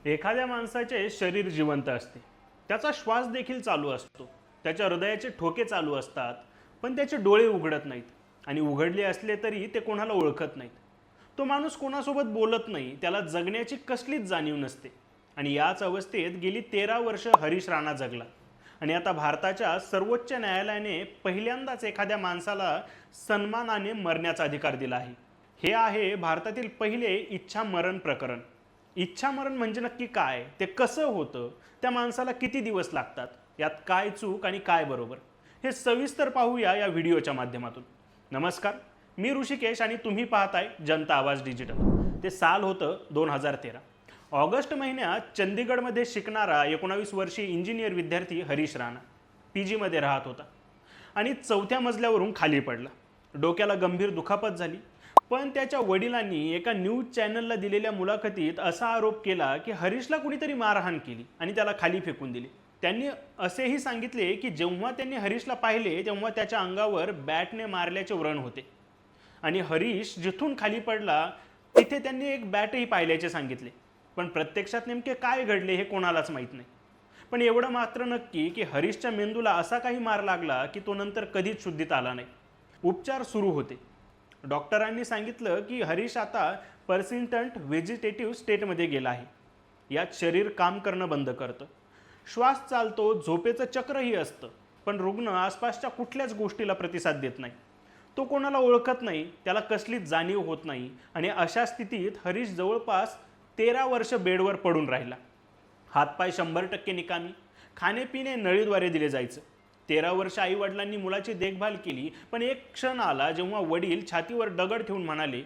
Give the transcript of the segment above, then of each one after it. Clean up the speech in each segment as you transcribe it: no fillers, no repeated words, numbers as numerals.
एखाद्या माणसाचे शरीर जिवंत असते, त्याचा श्वास देखील चालू असतो, त्याच्या हृदयाचे ठोके चालू असतात, पण त्याचे डोळे उघडत नाहीत आणि उघडले असले तरी ते कोणाला ओळखत नाहीत. तो माणूस कोणासोबत बोलत नाही, त्याला जगण्याची कसलीच जाणीव नसते. आणि याच अवस्थेत गेली 13 वर्ष हरीश राणा जगला. आणि आता भारताच्या सर्वोच्च न्यायालयाने पहिल्यांदाच एखाद्या माणसाला सन्मानाने मरण्याचा अधिकार दिला आहे. हे आहे भारतातील पहिले इच्छा मरण प्रकरण. इच्छा मरण म्हणजे नक्की काय, ते कसं होतं, त्या माणसाला किती दिवस लागतात, यात काय चूक आणि काय बरोबर, हे सविस्तर पाहूया या व्हिडिओच्या माध्यमातून. नमस्कार, मी ऋषिकेश आणि तुम्ही पाहताय जनता आवाज डिजिटल. ते साल होतं 2013. ऑगस्ट महिन्यात चंदीगडमध्ये शिकणारा 19 वर्षीय इंजिनियर विद्यार्थी हरीश राणा PGमध्ये राहत होता आणि 4थ्या मजल्यावरून खाली पडला. डोक्याला गंभीर दुखापत झाली. पण त्याच्या वडिलांनी एका न्यूज चॅनलला दिलेल्या मुलाखतीत असा आरोप केला की हरीशला कुणीतरी मारहाण केली आणि त्याला खाली फेकून दिले. त्यांनी असेही सांगितले की जेव्हा त्यांनी हरीशला पाहिले तेव्हा त्याच्या अंगावर बॅटने मारल्याचे व्रण होते आणि हरीश जिथून खाली पडला तिथे त्यांनी एक बॅटही पाहिल्याचे सांगितले. पण प्रत्यक्षात नेमके काय घडले हे कोणालाच माहीत नाही. पण एवढं मात्र नक्की की हरीशच्या मेंदूला असा काही मार लागला की तो नंतर कधीच शुद्धीत आला नाही. उपचार सुरू होते. डॉक्टरांनी सांगितलं की हरीश आता पर्सिस्टंट व्हेजिटेटिव्ह स्टेटमध्ये गेला आहे. यात शरीर काम करणं बंद करतं, श्वास चालतो, झोपेचं चक्रही असतं, पण रुग्ण आसपासच्या कुठल्याच गोष्टीला प्रतिसाद देत नाही. तो कोणाला ओळखत नाही, त्याला कसलीच जाणीव होत नाही. आणि अशा स्थितीत हरीश जवळपास 13 वर्ष बेडवर पडून राहिला. हातपाय 100% निकामी, खाणेपिणे नळीद्वारे दिले जायचं. 13 वर्ष आई वडिलांनी मुलाची देखभाल केली, पण एक क्षण आला जेव्हा वडील छातीवर दगड ठेवून म्हणाले,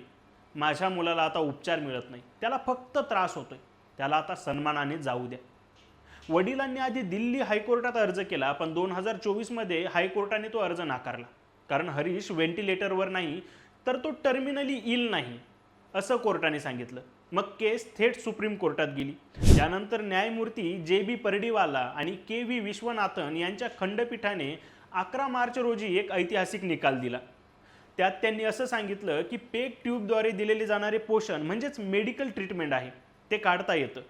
माझ्या मुलाला आता उपचार मिळत नाही, त्याला फक्त त्रास होतोय, त्याला आता सन्मानाने जाऊ द्या. वडिलांनी आधी दिल्ली हायकोर्टात अर्ज केला, पण 2024मध्ये हायकोर्टाने तो अर्ज नाकारला. कारण हरीश व्हेंटिलेटरवर नाही, तर तो टर्मिनली इल नाही असं कोर्टाने सांगितलं. मग केस थेट सुप्रीम कोर्टात गेली. त्यानंतर न्यायमूर्ती JB पर्डीवाला आणि KV विश्वनाथन यांच्या खंडपीठाने 11 मार्च रोजी एक ऐतिहासिक निकाल दिला. त्यात त्यांनी असं सांगितलं की पेग ट्यूबद्वारे दिलेले जाणारे पोषण म्हणजेच मेडिकल ट्रीटमेंट आहे, ते काढता येतं.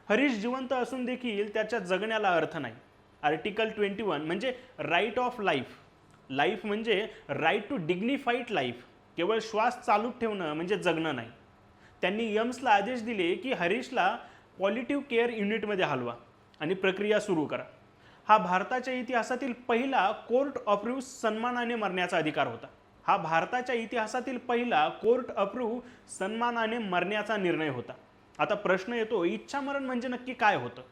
हरीश जिवंत असून देखील त्याच्या जगण्याला अर्थ नाही. आर्टिकल 21 म्हणजे राईट ऑफ लाईफ. लाईफ म्हणजे राईट टू डिग्निफाईड लाईफ. केवळ श्वास चालू ठेवणं म्हणजे जगणं नाही. त्यांनी यम्सला आदेश दिले की हरीशला पॉलिटिव्ह केअर युनिटमध्ये हलवा आणि प्रक्रिया सुरू करा. हा भारताच्या इतिहासातील पहिला कोर्ट अप्रूव्ह सन्मानाने मरण्याचा अधिकार होता. हा भारताच्या इतिहासातील पहिला कोर्ट अप्रूव्ह सन्मानाने मरण्याचा निर्णय होता. आता प्रश्न येतो, इच्छामरण म्हणजे नक्की काय होतं?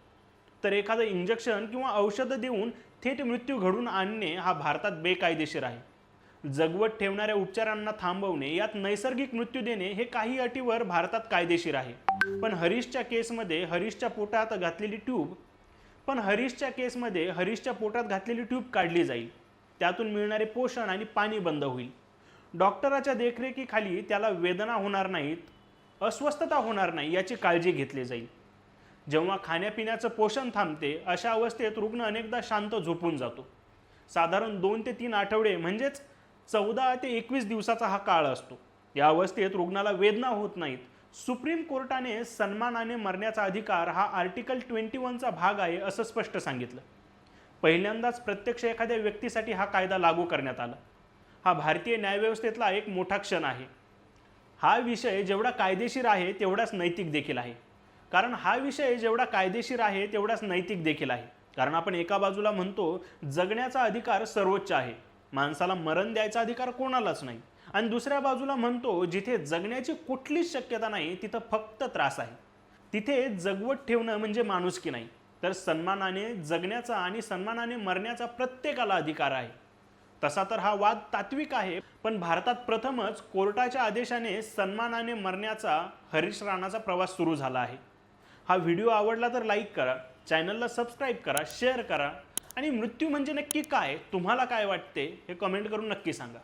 तर एखादं इंजेक्शन किंवा औषधं देऊन थेट मृत्यू घडून आणणे हा भारतात बेकायदेशीर आहे. जगवत ठेवणाऱ्या उपचारांना थांबवणे, यात नैसर्गिक मृत्यू देणे हे काही अटीवर भारतात कायदेशीर आहे. पण हरीशच्या केसमध्ये हरीशच्या पोटात घातलेली ट्यूब काढली जाईल. त्यातून मिळणारे पोषण आणि पाणी बंद होईल. डॉक्टराच्या देखरेखीखाली त्याला वेदना होणार नाहीत, अस्वस्थता होणार नाही याची काळजी घेतली जाईल. जेव्हा खाण्यापिण्याचं पोषण थांबते अशा अवस्थेत रुग्ण अनेकदा शांत झोपून जातो. साधारण 2 ते 3 आठवडे म्हणजेच 14 ते 21 दिवसाचा हा काळ असतो. या अवस्थेत रुग्णाला वेदना होत नाहीत. सुप्रीम कोर्टाने सन्मानाने मरण्याचा अधिकार हा आर्टिकल 21चा भाग आहे असं स्पष्ट सांगितलं. पहिल्यांदाच प्रत्यक्ष एखाद्या व्यक्तीसाठी हा कायदा लागू करण्यात आला. हा भारतीय न्यायव्यवस्थेतला एक मोठा क्षण आहे. हा विषय जेवढा कायदेशीर आहे तेवढाच नैतिक देखील आहे. कारण आपण एका बाजूला म्हणतो जगण्याचा अधिकार सर्वोच्च आहे, माणसाला मरण द्यायचा अधिकार कोणालाच नाही, आणि दुसऱ्या बाजूला म्हणतो जिथे जगण्याची कुठलीच शक्यता नाही तिथं फक्त त्रास आहे. तिथे जगवत ठेवणं म्हणजे माणुसकी नाही, तर सन्मानाने जगण्याचा आणि सन्मानाने मरण्याचा प्रत्येकाला अधिकार आहे. तसा तर हा वाद तात्विक आहे, पण भारतात प्रथमच कोर्टाच्या आदेशाने सन्मानाने मरण्याचा हरीश राणाचा प्रवास सुरू झाला आहे. हा व्हिडिओ आवडला तर लाईक करा, चॅनलला सबस्क्राईब करा, शेअर करा आणि मृत्यू म्हणजे नक्की काय, तुम्हाला काय वाटते हे कमेंट करून नक्की सांगा.